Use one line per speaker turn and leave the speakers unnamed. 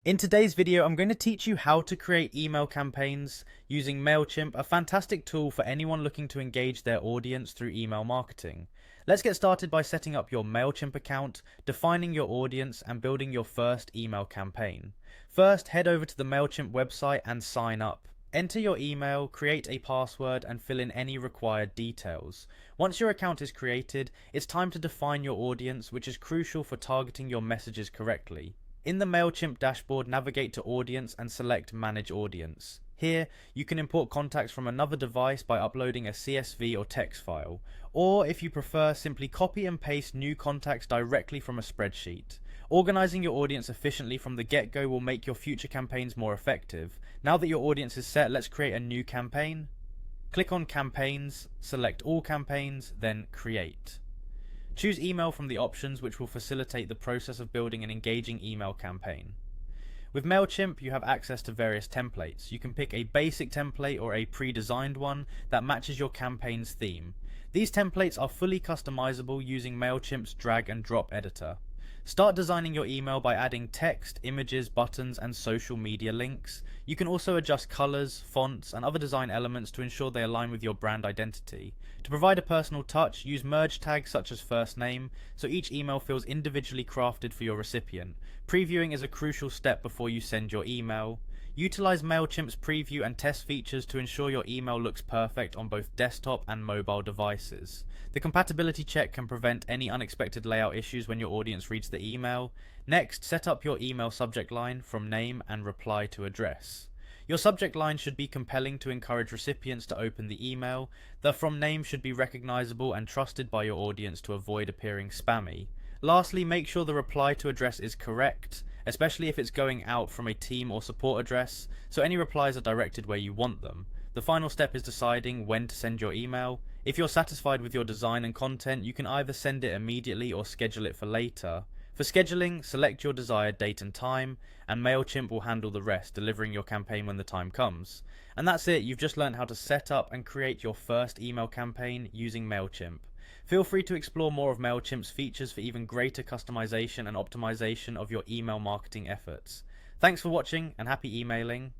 In today's video, I'm going to teach you how to create email campaigns using Mailchimp, a fantastic tool for anyone looking to engage their audience through email marketing. Let's get started by setting up your Mailchimp account, defining your audience, and building your first email campaign. First, head over to the Mailchimp website and sign up. Enter your email, create a password, and fill in any required details. Once your account is created, it's time to define your audience, which is crucial for targeting your messages correctly. In the Mailchimp dashboard, navigate to Audience and select Manage Audience. Here, you can import contacts from another device by uploading a CSV or text file, or if you prefer, simply copy and paste new contacts directly from a spreadsheet. Organizing your audience efficiently from the get-go will make your future campaigns more effective. Now that your audience is set, let's create a new campaign. Click on Campaigns, select All Campaigns, then Create. Choose email from the options, which will facilitate the process of building an engaging email campaign. With Mailchimp, you have access to various templates. You can pick a basic template or a pre-designed one that matches your campaign's theme. These templates are fully customizable using Mailchimp's drag and drop editor. Start designing your email by adding text, images, buttons, and social media links. You can also adjust colors, fonts, and other design elements to ensure they align with your brand identity. To provide a personal touch, use merge tags such as first name, so each email feels individually crafted for your recipient. Previewing is a crucial step before you send your email. Utilize Mailchimp's preview and test features to ensure your email looks perfect on both desktop and mobile devices. The compatibility check can prevent any unexpected layout issues when your audience reads the email. Next, set up your email subject line from name and reply to address. Your subject line should be compelling to encourage recipients to open the email. The from name should be recognizable and trusted by your audience to avoid appearing spammy. Lastly, make sure the reply to address is correct, especially if it's going out from a team or support address, so any replies are directed where you want them. The final step is deciding when to send your email. If you're satisfied with your design and content, you can either send it immediately or schedule it for later. For scheduling, select your desired date and time, and Mailchimp will handle the rest, delivering your campaign when the time comes. And that's it, you've just learned how to set up and create your first email campaign using Mailchimp. Feel free to explore more of Mailchimp's features for even greater customization and optimization of your email marketing efforts. Thanks for watching and happy emailing.